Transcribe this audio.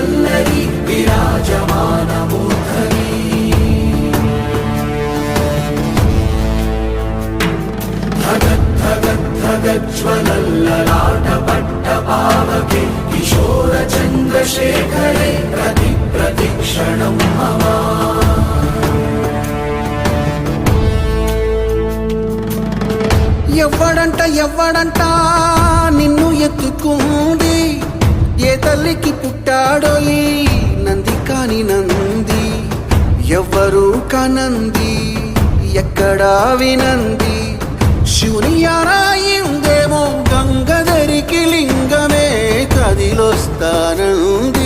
వల్లరి విరాజమాన మూర్ధని ధగజ్వలల్లలాట పట్ట పావకే కిశోర చంద్రశేఖరే ప్రతిక్షణం మమ ఎవ్వడంట నిన్ను ఎత్తుకుంది ఏ తల్లికి పుట్టాడో ఈ నంది కాని నంది ఎవ్వరూ కానంది ఎక్కడా వినంది శివుని ఆరాయిందేమో గంగధరికి లింగమే కదిలొస్తానంది